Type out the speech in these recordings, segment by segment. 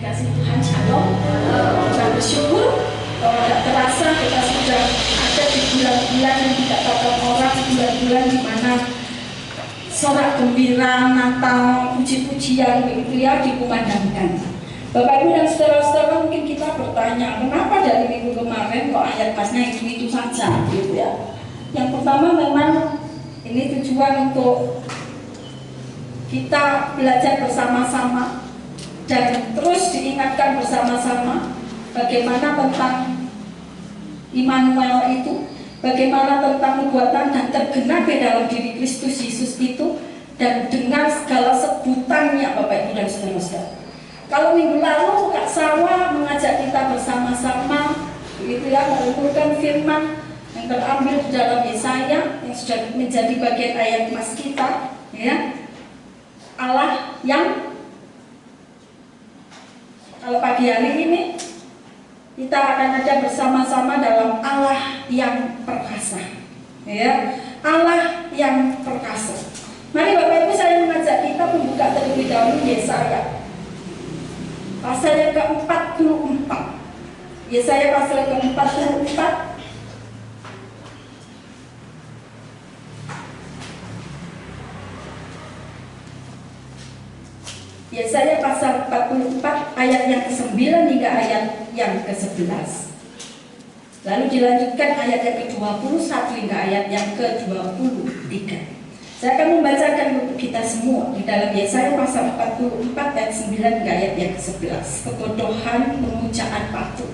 Kasih Tuhan shalom. Kita bersyukur bahwa tidak terasa kita sudah ada di bulan-bulan yang tidak tatap orang, bulan-bulan di mana sorak gembira, Natal, puji-pujian begitu ya dikumandangkan. Bapak Ibu dan saudara-saudara, mungkin kita bertanya, kenapa dari minggu kemarin kok ayat pasnya itu saja gitu ya. Yang pertama memang ini tujuan untuk kita belajar bersama-sama dan terus diingatkan bersama-sama bagaimana tentang Immanuel itu, bagaimana tentang nubuatan dan tergenap di dalam diri Kristus Yesus itu, dan dengan segala sebutannya Bapak Ibu dan saudara-saudara. Kalau minggu lalu Kak Sawa mengajak kita bersama-sama begitu ya, merenungkan firman yang terambil di dalam Yesaya yang sudah menjadi bagian ayat mas kita ya. Allah yang, kalau pagi hari ini kita akan ada bersama-sama dalam Allah yang perkasa ya, Allah yang perkasa. Mari Bapak Ibu, saya mengajak kita membuka terlebih dahulu Yesaya pasal yang ke-44. Yesaya pasal yang ke-44 Yesaya pasal 44 ayat yang ke-9 hingga ayat yang ke-11. Lalu dilanjutkan ayat yang ke-21 hingga ayat yang ke-23. Saya akan membacakan untuk kita semua di dalam Yesaya pasal 44 ayat 9 hingga ayat yang ke-11. Kebodohan pemujaan patung.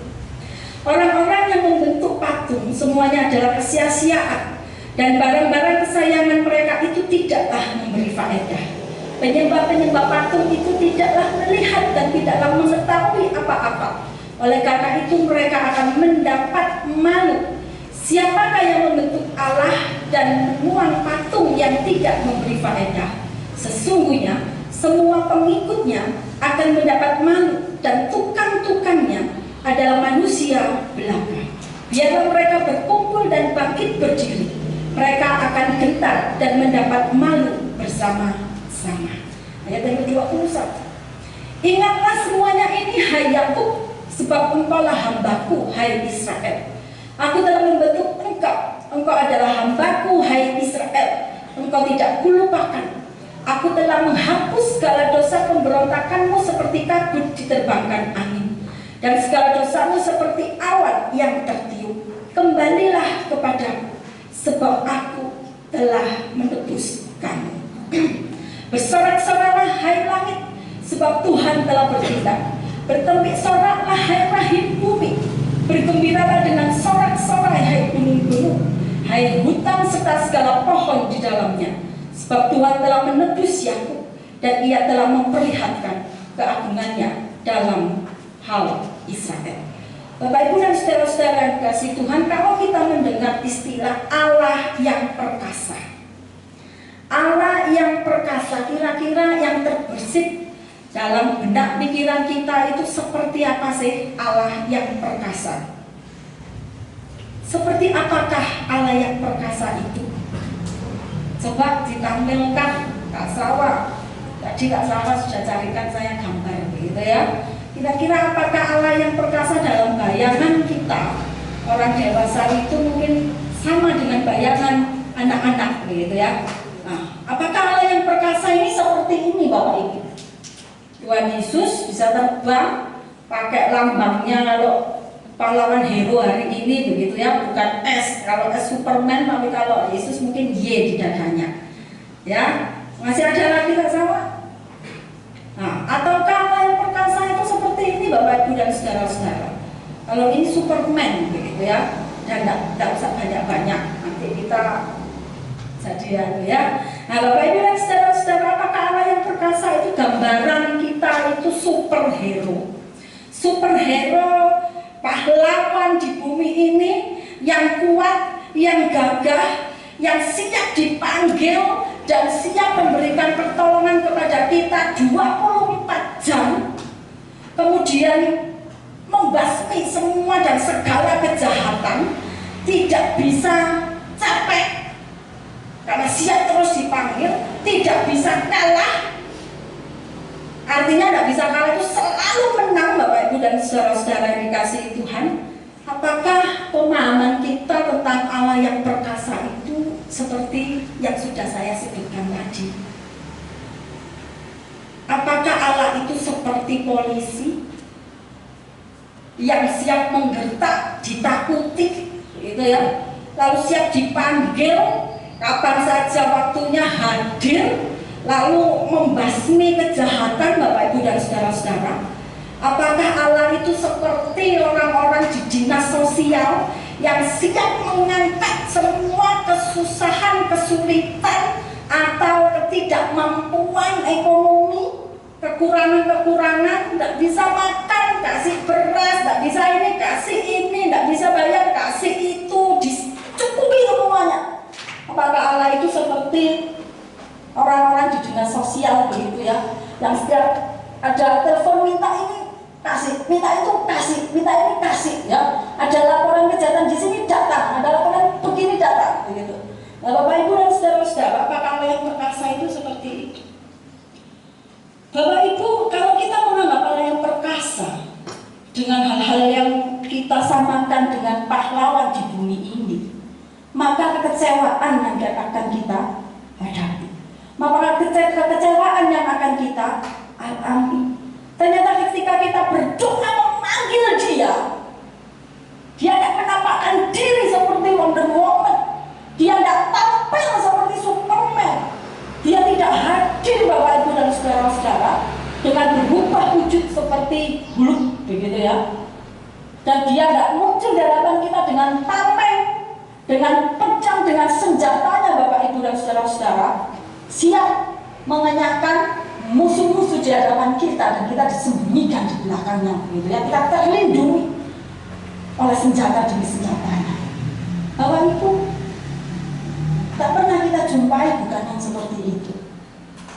Orang-orang yang membentuk patung semuanya adalah kesia-siaan, dan barang-barang kesayangan mereka itu tidaklah memberi faedah. Penyembah-penyembah patung itu tidaklah melihat dan tidaklah mengetahui apa-apa. Oleh karena itu mereka akan mendapat malu. Siapakah yang membentuk Allah dan menuang patung yang tidak memberi faedah? Sesungguhnya semua pengikutnya akan mendapat malu, dan tukang-tukangnya adalah manusia belaka. Biarlah mereka berkumpul dan bangkit berdiri. Mereka akan gentar dan mendapat malu bersama-sama. Ayat yang ke-21. Ingatlah semuanya ini, hai Yakub, sebab engkaulah hambaku, hai Israel. Aku telah membentuk engkau. Engkau adalah hambaku, hai Israel. Engkau tidak kulupakan. Aku telah menghapus segala dosa pemberontakanmu seperti kabut diterbangkan angin, dan segala dosamu seperti awan yang tertiup. Kembalilah kepadaku, sebab aku telah menebus kamu. Bersorak-soraklah hai langit, sebab Tuhan telah bertindak. Bertembik-soraklah hai rahim bumi. Bergembiralah dengan sorak-sorai hai gunung-gunung, hai hutan serta segala pohon di dalamnya. Sebab Tuhan telah menebus Yakub, dan Ia telah memperlihatkan keagungannya dalam hal Israel. Bapak Ibu dan saudara-saudara yang dikasihi Tuhan, kalau kita mendengar istilah Allah yang perkasa, Allah yang perkasa, kira-kira yang terbersit dalam benak pikiran kita itu seperti apa sih Allah yang perkasa? Seperti apakah Allah yang perkasa itu? Coba ditampilkan Kak Sawa. Tadi Kak Sawa sudah carikan saya gambar gitu ya. Kira-kira apakah Allah yang perkasa dalam bayangan kita orang dewasa itu mungkin sama dengan bayangan anak-anak gitu ya. Nah, apakah Allah yang perkasa ini seperti ini Bapak Ibu? Tuhan Yesus bisa terbang pakai lambangnya, kalau pahlawan hero hari ini begitu ya, bukan S. Kalau S Superman, tapi kalau Yesus mungkin Y di dadanya. Ya, masih ada lagi Kak Sawa? Nah, ataukah Allah yang perkasa itu seperti ini Bapak Ibu dan saudara-saudara? Kalau ini Superman begitu ya, dan tidak usah banyak-banyak, nanti kita jadi ya. Nah Bapak Ibu dan saudara-saudara, apakah Allah yang perkasa itu gambaran kita itu superhero? Superhero, pahlawan di bumi ini yang kuat, yang gagah, yang siap dipanggil dan siap memberikan pertolongan kepada kita 24 jam, kemudian membasmi semua dan segala kejahatan, tidak bisa capek karena siap terus dipanggil, tidak bisa kalah. artinya tidak bisa kalah, itu selalu menang Bapak Ibu dan saudara-saudara yang dikasihi Tuhan. Apakah pemahaman kita tentang Allah yang perkasa itu seperti yang sudah saya sebutkan tadi? Apakah Allah itu seperti polisi yang siap menggertak, ditakuti, gitu ya, lalu siap dipanggil kapan saja waktunya hadir, lalu membasmi kejahatan Bapak Ibu dan saudara-saudara? Apakah Allah itu seperti orang-orang di dinas sosial yang siap mengangkat semua kesusahan, kesulitan, atau ketidakmampuan ekonomi, kekurangan-kekurangan, tidak bisa makan, kasih beras, tidak bisa ini, kasih ini, tidak bisa bayar, kasih itu, dicukupi semuanya? Apakah Allah itu seperti orang-orang di dinas sosial begitu ya, yang setiap ada telepon minta ini kasih, minta itu kasih, minta ini kasih ya, ada laporan kejahatan di sini datang, ada laporan begini datang begitu. Nah Bapak Ibu dan saudara-saudara, apakah Allah yang perkasa itu seperti itu? Bapak Ibu, kalau kita menganggap Allah yang perkasa dengan hal-hal yang kita samakan dengan pahlawan di bumi ini, maka kekecewaan yang akan kita hadapi, maka kekecewaan yang akan kita alami. Ternyata ketika kita berdoa memanggil dia tidak menampakkan diri seperti Wonder Woman, dia tidak tampil seperti Superman, dia tidak hadir Bapak Ibu dan saudara-saudara dengan berubah wujud seperti Hulk begitu ya, dan dia tidak muncul di hadapan kita dengan tameng, dengan pedang, dengan senjatanya Bapak Ibu dan saudara-saudara, siap mengenyahkan musuh-musuh di hadapan kita, dan kita disembunyikan di belakangnya begitu ya, kita terlindungi oleh senjata demi senjatanya. Bapak Ibu, tak pernah kita jumpai bukan yang seperti itu.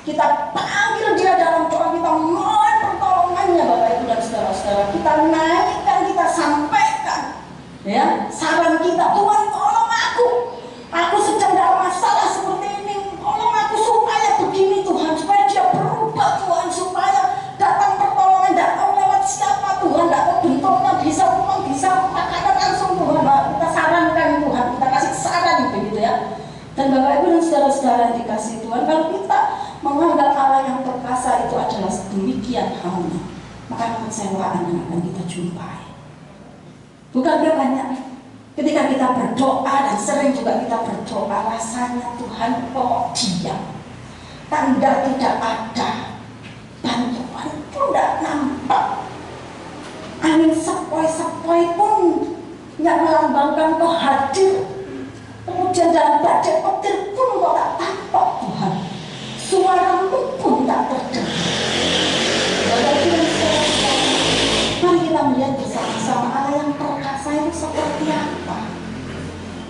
Kita panggil dia dalam doa, kita mohon pertolongannya Bapak Ibu dan saudara-saudara, kita naikkan, kita sampaikan ya saran kita, Tuhan tolong aku sedang dalam masalah seperti ini, tolong aku supaya begini Tuhan, supaya dia berubah Tuhan, supaya datang pertolongan, tidak tahu lewat siapa Tuhan, tidak tahu bentuknya, bisa uang, bisa makanan langsung Tuhan. Kita sarankan Tuhan, kita kasih saran begitu ya. Dan Bapak Ibu dan saudara-saudara yang dikasih Tuhan, kalau kita menganggap Allah yang perkasa itu adalah sedemikian halnya, maka kekecewaan yang akan kita jumpai. Bukankah banyak ketika kita berdoa, dan sering juga kita berdoa, rasanya Tuhan kok diam, tanda tidak ada, bantuan pun tidak nampak, angin sepoi-sepoi pun tidak melambangkan kau hadir, kemudian dalam badai petir pun kau tak tampak Tuhan, suaramu pun tak terdengar. Mari kita melihat bersama-sama Allah yang perkasa itu seperti apa.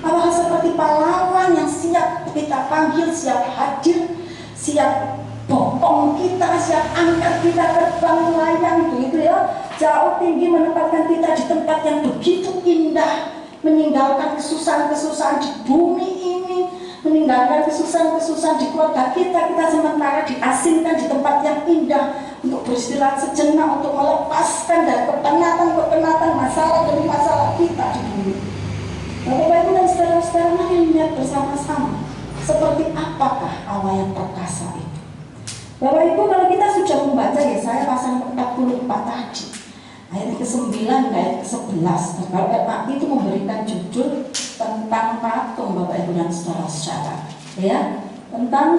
Apakah seperti pahlawan yang siap kita panggil, siap hadir, siap bopong kita, siap angkat kita terbang melayang begitu ya, jauh tinggi, menempatkan kita di tempat yang begitu indah, meninggalkan kesusahan-kesusahan di bumi ini, meninggalkan kesusahan-kesusahan di keluarga kita sementara diasingkan di tempat yang indah untuk beristirahat sejenak, untuk melepaskan dari kepenatan masalah demi masalah kita di bumi. Bapak Ibu dan saudara-saudara, mari lihat bersama-sama seperti apakah Allah yang perkasa itu. Bapak Ibu, kalau kita sudah membaca Yesaya pasal 44 tadi, ayat ke-9 dan ayat ke-11, kalau ayat itu memberikan judul tentang patung Bapak Ibu dan saudara-saudara, ya, tentang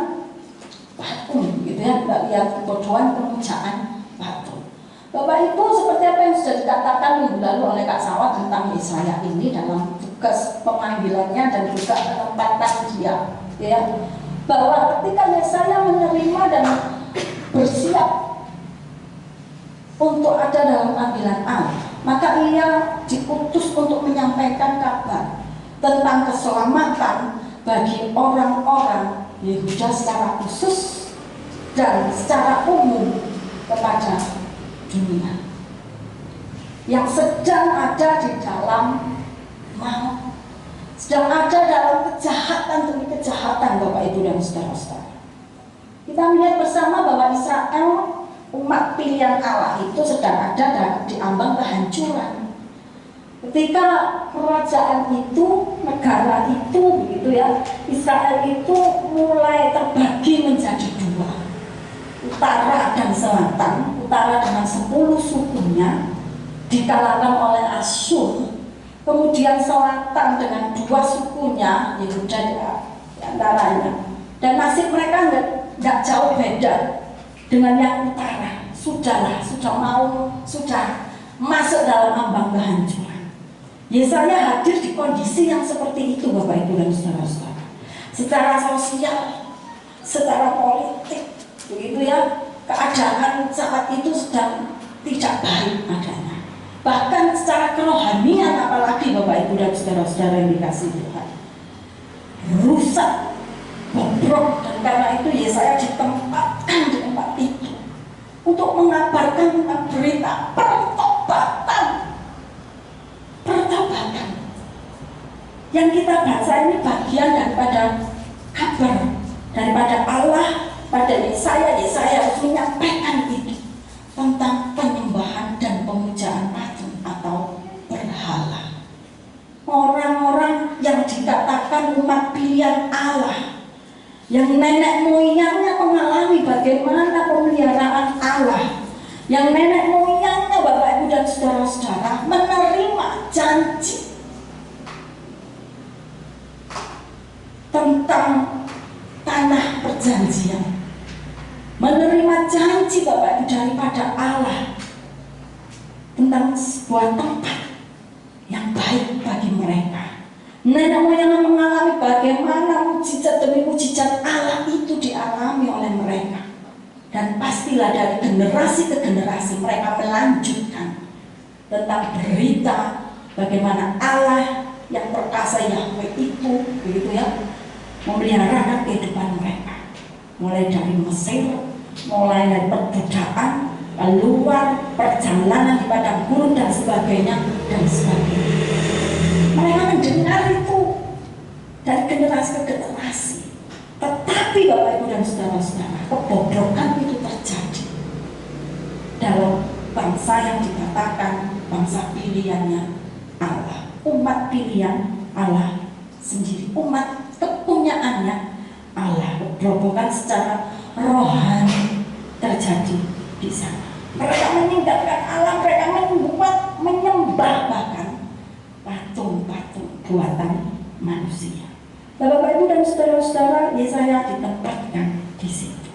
patung gitu ya, kita lihat kebodohan pemujaan patung. Bapak Ibu, seperti apa yang sudah dikatakan minggu lalu oleh Kak Sawa tentang Yesaya ini dalam tugas pemanggilannya dan juga penempatan dia, ya, bahwa ketika Yesaya menerima dan bersiap untuk ada dalam panggilan Allah, maka ia diutus untuk menyampaikan kabar tentang keselamatan bagi orang-orang Yehuda secara khusus dan secara umum kepada dunia yang sedang ada di dalam maut, sedang ada dalam kejahatan demi kejahatan Bapak Ibu dan saudara-saudara. Kita melihat bersama bahwa Israel umat pilihan Allah itu sedang ada di ambang kehancuran. Ketika kerajaan itu, negara itu, begitu ya, Israel itu mulai terbagi menjadi dua, utara dan selatan. Utara dengan 10 sukunya dikalahkan oleh Asyur, kemudian selatan dengan 2 sukunya, Yehuda di antaranya. Dan nasib mereka nggak jauh beda dengan yang utara. Sudah masuk dalam ambang kehancuran. Yesaya hadir di kondisi yang seperti itu, Bapak Ibu dan saudara-saudara. Secara sosial, secara politik, begitu ya, keadaan saat itu sedang tidak baik adanya. Bahkan secara kerohanian, apalagi Bapak Ibu dan saudara-saudara yang dikasihi Tuhan, rusak, bobrok. Dan karena itu Yesaya ditempatkan di tempat itu untuk mengabarkan berita pertobatan. Yang kita baca ini bagian daripada kabar daripada Allah pada Yesaya. Yesaya harus menyampaikan itu tentang penyembahan dan pemujaan patung atau berhala. Orang-orang yang dikatakan umat pilihan Allah, yang nenek moyangnya mengalami bagaimana pemeliharaan Allah, yang nenek moyangnya Bapak Ibu dan saudara-saudara menerima janji tentang tanah perjanjian, menerima janji Bapak Ibu daripada Allah tentang sebuah tempat yang baik bagi mereka. Nenek moyang mengalami bagaimana mujizat demi mujizat Allah itu dialami oleh mereka. Dan pastilah dari generasi ke generasi mereka melanjutkan tentang berita bagaimana Allah yang perkasa Yahweh itu, begitu ya, memelihara kehidupan mereka, mulai dari Mesir, mulai dari perbudakan, keluar, perjalanan di padang gurun dan sebagainya dan sebagainya. Mereka mendengar itu dari generasi ke generasi. Tetapi Bapak Ibu dan saudara-saudara, kebobrokan itu terjadi dalam bangsa yang dikatakan bangsa pilihannya Allah, umat pilihan Allah sendiri, umat kepunyaannya Allah. Kebobrokan secara rohani terjadi di sana. Mereka meninggalkan Allah, mereka menyembah bahkan patung-patung buatan manusia. Bapak Ibu dan saudara-saudara, Yesaya ditempatkan di situ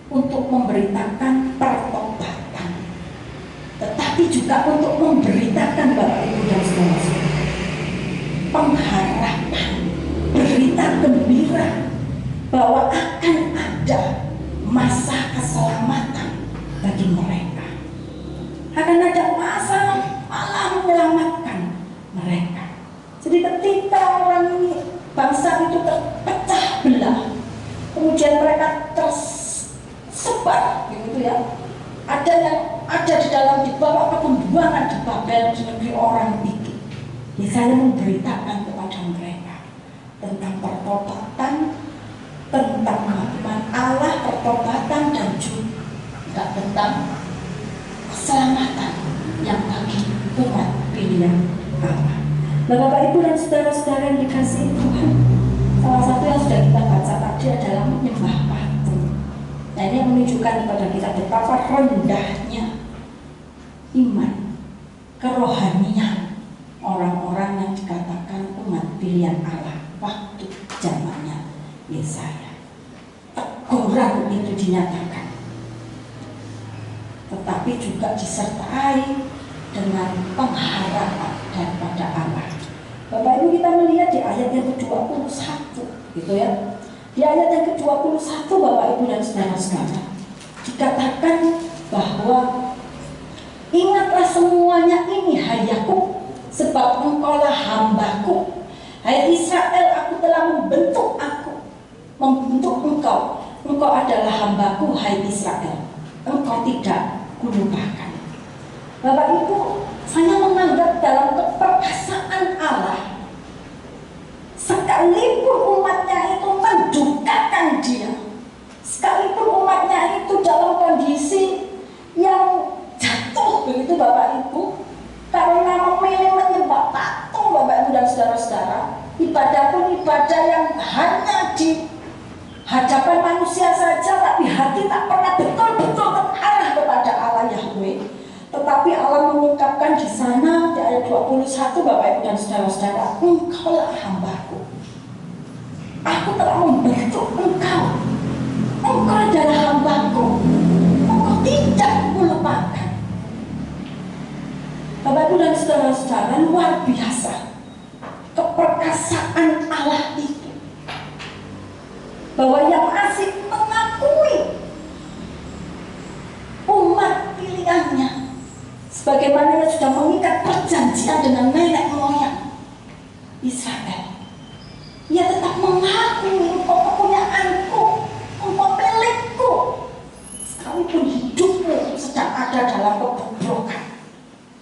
untuk memberitakan pertobatan, tetapi juga untuk memberitakan Bapak Ibu dan saudara-saudara pengharapan, berita gembira bahwa akan ada masa keselamatan bagi mereka. Akan ada masa Allah menyelamatkan mereka. Jadi ketika orang ini, bangsa itu terpecah belah, kemudian mereka tersebar, gitu ya. Ada yang ada di dalam dibawa ke pembuangan di Babel, di negeri orang itu. Yesaya memberitakan kepada mereka tentang pertobatan, tentang kehadiran Allah, pertobatan dan juga tentang keselamatan yang bagi umat pilihan Allah. Bapak Ibu dan saudara-saudara yang dikasihi Tuhan, salah satu yang sudah kita baca tadi adalah menyembah patung. Nah, ini yang menunjukkan kepada kita betapa rendahnya iman, kerohanian orang-orang yang dikatakan umat pilihan Allah waktu zamannya Yesaya. Teguran itu dinyatakan, tetapi juga disertai dengan pengharapan daripada Allah. Bapak Ibu, kita melihat di ayat yang ke-21, gitu ya. Di ayat yang ke-21 Bapak Ibu dan saudara-saudara dikatakan bahwa ingatlah semuanya ini, hai Yakub, sebab engkaulah hambaku. Hai Israel, aku telah membentuk engkau. Engkau adalah hambaku, hai Israel. Engkau tidak kulupakan. Bapak Ibu, saya menganggap dalam keperkasaan Allah, sekalipun umatnya itu mendukakan dia, sekalipun umatnya itu dalam kondisi hadapan manusia saja, tapi hati tak pernah betul-betul terarah kepada Allah Yahweh. Tetapi Allah mengungkapkan di sana di ayat 21, Bapak Ibu dan saudara-saudara, engkaulah hambaku. Aku telah membentuk engkau. Engkau adalah hambaku. Engkau tidak kulupakan. Bapak Ibu dan saudara-saudara, luar biasa keperkasaan Allah itu. Bahwa yang masih mengakui umat pilihannya, sebagaimana yang sudah mengikat perjanjian dengan nenek moyang Israel, ia tetap mengakui engkau kepunyaanku, engkau milikku, sekalipun hidupmu sedang ada dalam kebobrokan,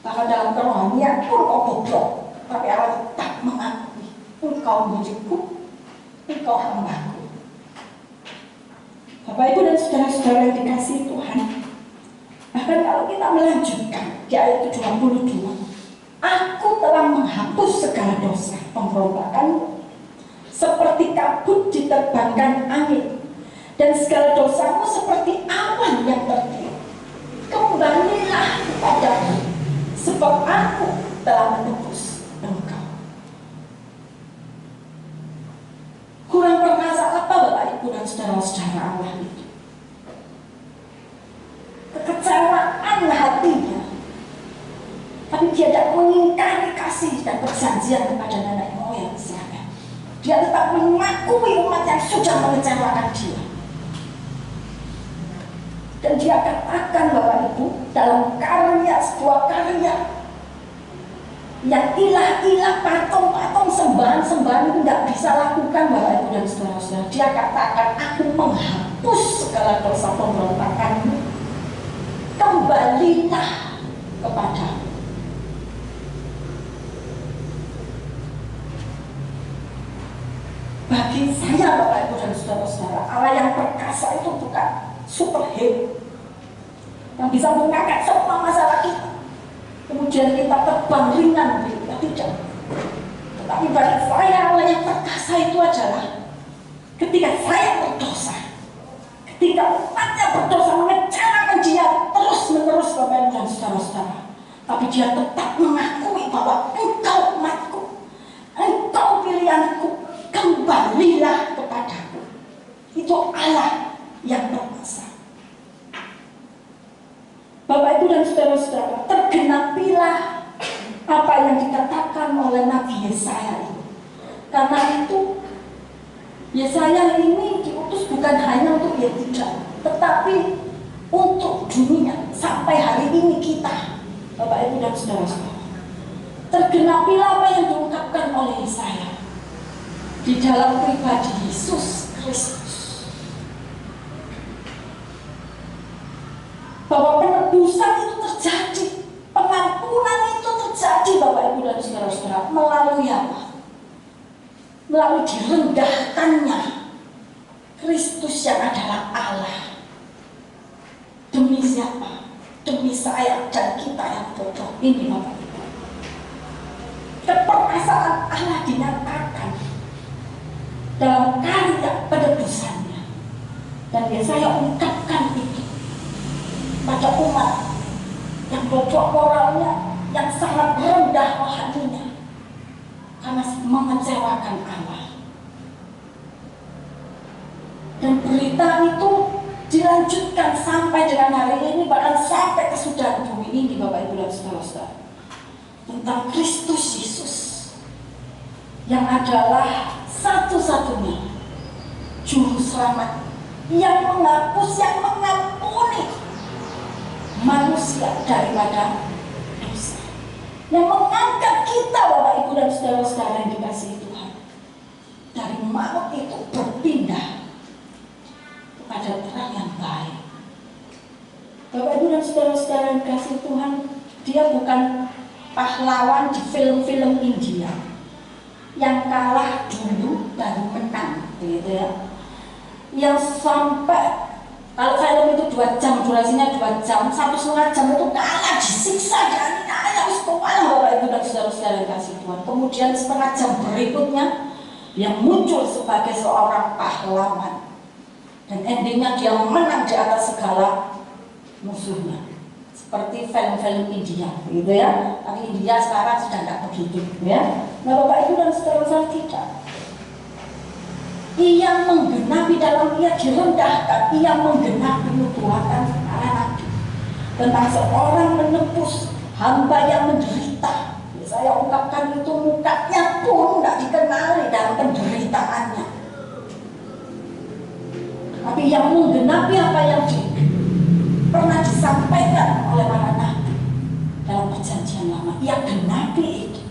bahkan dalam kerohanian pun kau bobrok, tapi Allah tetap mengakui engkau milikku, engkau hambaku. Bapak Ibu dan saudara-saudara yang dikasihi Tuhan, bahkan kalau kita melanjutkan di ayat 22, aku telah menghapus segala dosa pemberontakanmu, seperti kabut diterbangkan angin, dan segala dosamu seperti awan yang tertiup. Kembalilah kepadaku, sebab aku telah menebus engkau. Kurang perkasa apa Bapak Ibu dan saudara-saudara Allah itu? Kekecewaan hatinya, tapi dia tidak mengingkari kasih dan perjanjian kepada nenek moyang Israel. Dia tetap mengakui umat yang sudah mengecewakan dia. Dan dia katakan Bapak Ibu, dalam karya, sebuah karya yang ilah-ilah, patung-patung, sembahan-sembahan itu tidak bisa lakukan Bapak Ibu dan saudara-saudara. Dia katakan, aku menghapus segala dosa pemberontakanmu, kembalilah kepadamu. Bagi saya Bapak Ibu dan saudara-saudara, Allah yang perkasa itu bukan superhero yang bisa mengangkat semua masalah kita, kemudian kita terbang ringan, kita tidak. Tetapi bagi saya Allah yang perkasa itu adalah ketika saya berdosa, ketika umatnya berdosa mengecewakan dia terus-menerus Bapak Ibu dan saudara-saudara, tapi dia tetap mengakui bahwa engkau umatku, engkau pilihanku, kembalilah kepadaku. Itu Allah yang berkuasa. Bapak Ibu dan saudara-saudara, tergenapilah apa yang dikatakan oleh Nabi Yesaya itu. Karena itu Yesaya ini diutus bukan hanya untuk Yehuda, tetapi untuk dunia sampai hari ini kita, Bapak Ibu dan saudara-saudara. Tergenapilah apa yang diungkapkan oleh Yesaya di dalam pribadi Yesus Kristus, bahwa penebusan itu terjadi, pengampunan itu terjadi Bapak Ibu dan saudara-saudara melalui apa? Melalui direndahkannya Kristus yang adalah Allah. Demi siapa? Demi saya dan kita yang bodoh ini Bapak Ibu. Keperkasaan Allah dinyatakan dalam karya penebusannya, dan Yesaya ungkapkan itu pada umat yang bodoh moralnya, yang sangat rendah rohaninya karena mengecewakan Allah. Dan berita itu dilanjutkan sampai dengan hari ini, bahkan sampai kesudahan bumi ini Bapak Ibu dan saudara-saudara, tentang Kristus Yesus yang adalah satu-satunya juru selamat yang menghapus, yang mengampuni manusia daripada dosa, yang mengangkat kita Bapak Ibu dan saudara-saudara yang dikasihi Tuhan dari maut itu berpindah kepada terang yang baik. Bapak Ibu dan saudara-saudara yang dikasihi Tuhan, dia bukan pahlawan di film-film India yang kalah dulu baru menang, gitu ya. Yang sampai kalau film itu 2 jam, durasinya 2 jam, 1,5 jam itu kalah, disiksa, dianiaya, kalah Bapak Ibu dan saudara-saudara yang kasih Tuhan. Kemudian setengah jam berikutnya yang muncul sebagai seorang pahlawan Dan endingnya dia menang di atas segala musuhnya. Seperti film-film India, gitu ya. Tapi India sekarang sudah tidak begitu, ya. Nah, Bapak Ibu dan saudara-saudara, tidak. Ia menggenapi dalam ia direndahkan, ia menggenapi nubuatan para nabi tentang seorang menebus hamba yang menderita. Saya ungkapkan itu mukanya pun tidak dikenali dalam penderitaannya. Tapi yang menggenapi apa yang pernah disampaikan oleh para nabi dalam perjanjian lama, ia genapi itu.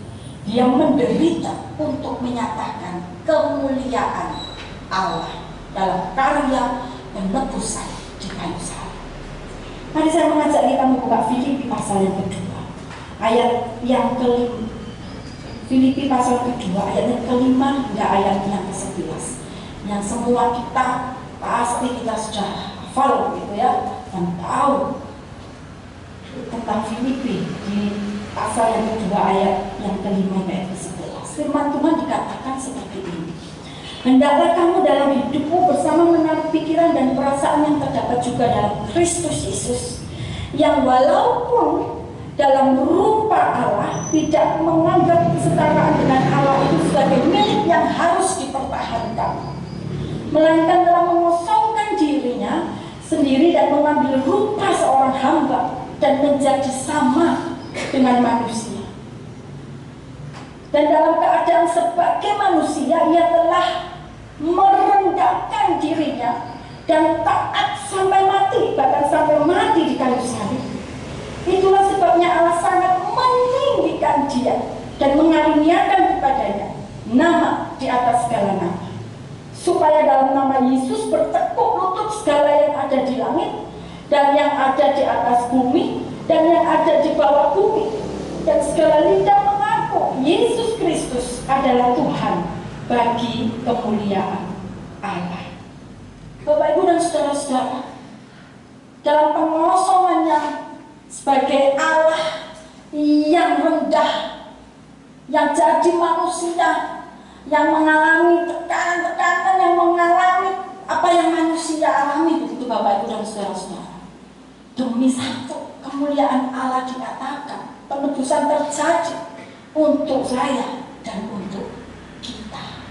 Dia menderita untuk menyatakan kemuliaan Allah dalam karya penebusan di kayu salib. Mari saya mengajak kita membuka Filipi pasal yang kedua, ayat yang kelima. Filipi pasal kedua, ayat yang kelima hingga ayat yang ke-11. Yang semua kita pasti kita sudah hafal gitu ya, dan tahu tentang Filipi di pasal yang kedua ayat yang kelima ayat ke-11. Firman Tuhan dikatakan seperti ini. Hendaklah kamu dalam hidupmu bersama menaruh pikiran dan perasaan yang terdapat juga dalam Kristus Yesus, yang walaupun dalam rupa Allah tidak menganggap kesetaraan dengan Allah itu sebagai milik yang harus dipertahankan, melainkan telah mengosongkan dirinya sendiri dan mengambil rupa seorang hamba dan menjadi sama dengan manusia. Dan dalam keadaan sebagai manusia, ia telah merendahkan dirinya dan taat sampai mati, bahkan sampai mati di kayu salib. Itulah sebabnya Allah sangat meninggikan dia dan mengaruniakan kepadanya nama di atas segala nama, supaya dalam nama Yesus bertekuk lutut segala yang ada di langit dan yang ada di atas bumi dan yang ada di bawah bumi, dan segala lidah mengaku Yesus Kristus adalah Tuhan bagi kemuliaan Allah. Bapak Ibu dan saudara-saudara, dalam pengosongannya sebagai Allah yang rendah, yang jadi manusia, yang mengalami tekanan-tekanan, yang mengalami apa yang manusia alami, begitu Bapak Ibu dan saudara-saudara. Demi satu kemuliaan Allah dikatakan, penebusan terjadi untuk saya dan untuk kita.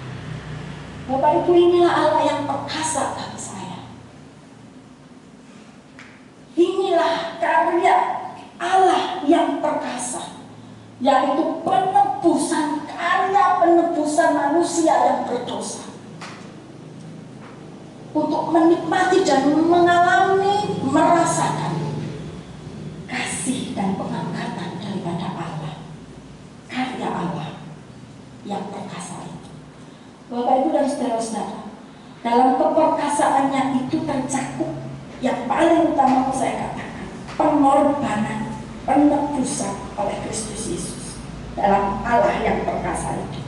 Bapak Ibu, inilah Allah yang perkasa bagi saya. Inilah karya Allah yang perkasa, yaitu penebusan, karya penebusan manusia yang berdosa, untuk menikmati dan mengalami, merasakan kasih dan pengangkatan daripada Allah, karya Allah yang perkasa itu. Bapak Ibu dan saudara-saudara, dalam keperkasaannya itu tercakup yang paling utama saya katakan, pengorbanan, penebusan oleh Kristus Yesus dalam Allah yang perkasa itu.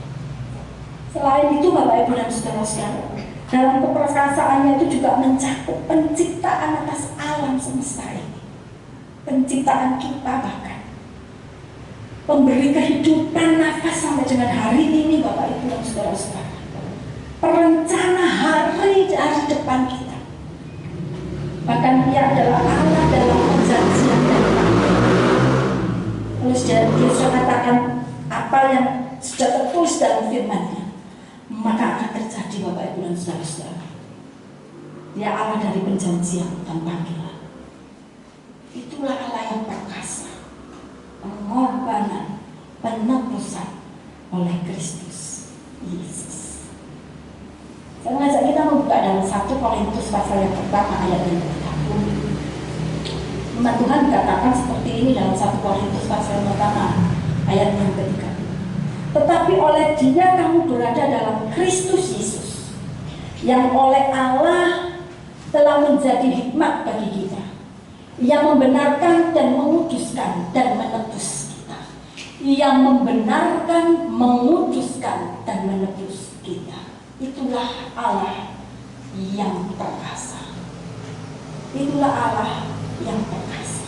Selain itu Bapak Ibu dan saudara-saudara, dalam keperkasaannya itu juga mencakup penciptaan atas alam semesta ini, penciptaan kita, bahkan pemberi kehidupan nafas sampai dengan hari ini Bapak Ibu dan saudara-saudara, perencana hari depan kita. Bahkan dia adalah Allah dalam perjanjian dan waktu. Terus dia katakan apa yang sudah tertulis dalam firman-Nya, maka akan terjadi Bapak Ibu dan saudara-saudara. Dia Allah dari perjanjian dan panggilan. Itulah Allah yang perkasa, pengorbanan, penebusan oleh Kristus Yesus. Saya mengajak kita membuka dalam 1 Korintus pasal yang pertama ayat yang ke-30. Firman Tuhan dikatakan seperti ini dalam 1 Korintus pasal yang pertama ayat yang ke-30. Tetapi oleh Dia kamu berada dalam Kristus Yesus, yang oleh Allah telah menjadi hikmat bagi kita, yang membenarkan dan menguduskan dan menebus kita. Yang membenarkan, menguduskan dan menebus kita. Itulah Allah yang perkasa. Itulah Allah yang perkasa.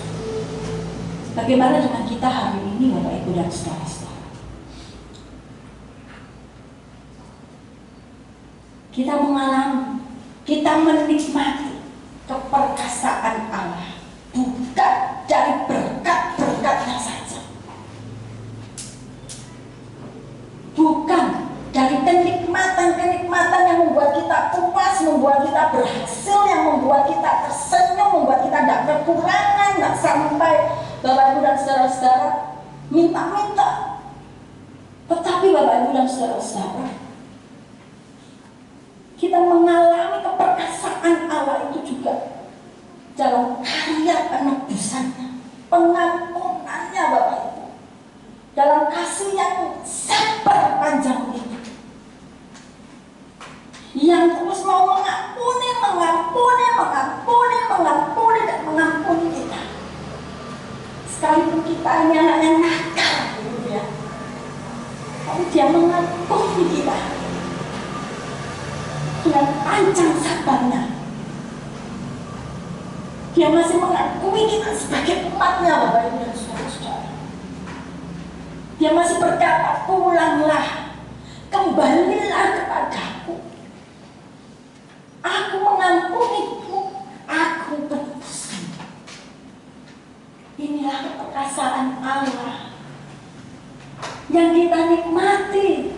Bagaimana dengan kita hari ini Bapak Ibu dan saudara-saudara? Kita mengalami kita menikmati keperkasaan Allah bukan dari berkat-berkatnya saja, bukan dari kenikmatan-kenikmatan yang membuat kita puas, membuat kita berhasil, yang membuat kita tersenyum, membuat kita tidak kekurangan, tidak sampai Bapak Ibu dan saudara-saudara minta-minta. Tetapi Bapak Ibu dan saudara-saudara, kita mengalami keperkasaan Allah itu juga dalam karya penebusannya, pengampunannya Bapak Ibu, dalam kasih yang sabar panjang itu, yang terus mau mengampuni dan mengampuni kita. Sekalipun kita ini anak yang nakal gitu ya, tapi dia mengampuni kita dengan panjang sabarnya. Dia masih mengakui kita sebagai umatnya Bapak Ibu dan saudara-saudara. Dia masih berkata, pulanglah, kembalilah kepadaku. Aku mengampunimu, aku benci. Inilah keperkasaan Allah yang kita nikmati,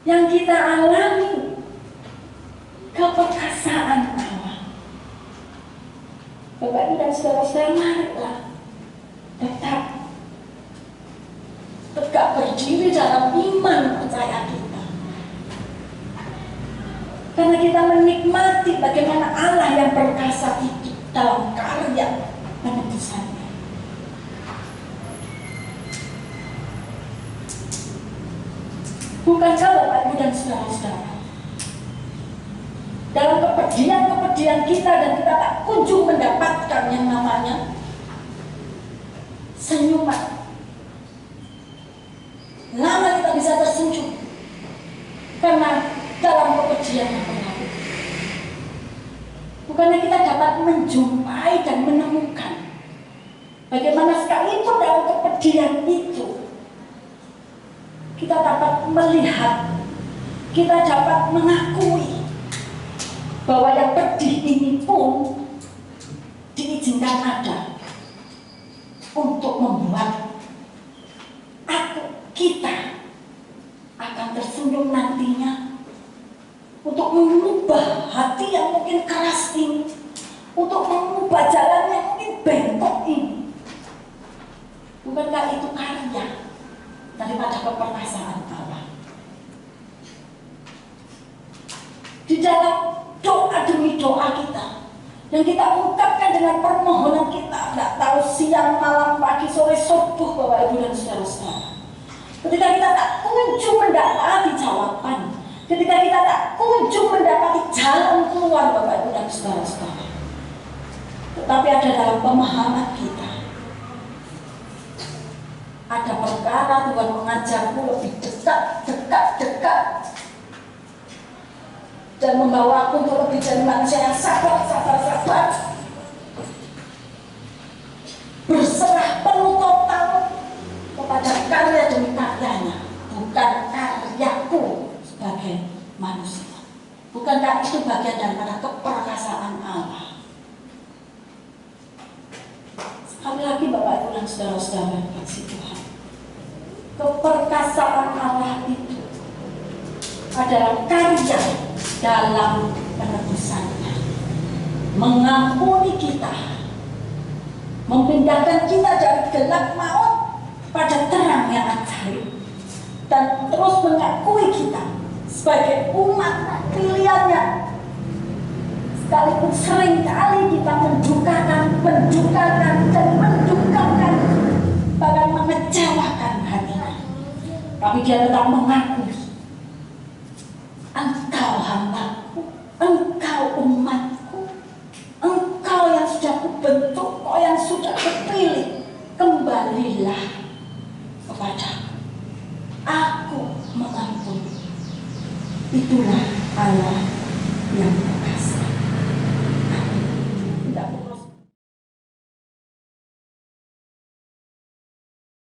yang kita alami, keperkasaan Allah. Bapak Ibu dan saudara-saudara, marilah tetap tegak berdiri dalam iman percaya kita, karena kita menikmati bagaimana Allah yang perkasa itu dalam karya penebusannya. Bukankah Bapak Ibu dan saudara-saudara, dalam kepedihan-kepedihan kita dan kita tak kunjung mendapatkan yang namanya senyuman, lama kita bisa tersenyum karena dalam kepedihan yang berlalu, bukannya kita dapat menjumpai dan menemukan bagaimana sekalipun dalam kepedihan itu kita dapat melihat, kita dapat mengakui bahwa yang pedih ini pun diizinkan ada untuk membuat kita akan tersenyum nantinya, untuk mengubah hati yang mungkin keras ini, untuk mengubah jalan yang mungkin bengkok ini. Bukankah itu karya daripada keperkasaan Allah? Di dalam doa demi doa kita yang kita ungkapkan dengan permohonan kita, tidak tahu siang, malam, pagi, sore, subuh Bapak Ibu dan saudara-saudara, ketika kita tak kunjung mendapati jawaban, ketika kita tak kunjung mendapati jalan keluar Bapak Ibu dan saudara-saudara, tetapi ada dalam pemahaman kita, ada perkara Tuhan mengajarku lebih dekat dan membawaku untuk lebih jadi manusia yang sabar, berserah penuh total kepada karya demi karyanya, bukan karyaku sebagai manusia. Bukankah itu bagian daripada keperkasaan Allah? Sekali lagi Bapak Ibu dan saudara-saudara kasih Tuhan, keperkasaan Allah itu adalah karya dalam penebusannya, mengampuni kita, memindahkan kita dari gelap maut pada terang yang ajaib, dan terus mengakui kita sebagai umat pilihannya. Sekalipun seringkali kita mendukakan, bahkan mengecewakan hatinya, tapi dia tetap mengakui, engkau hambaku, engkau umat.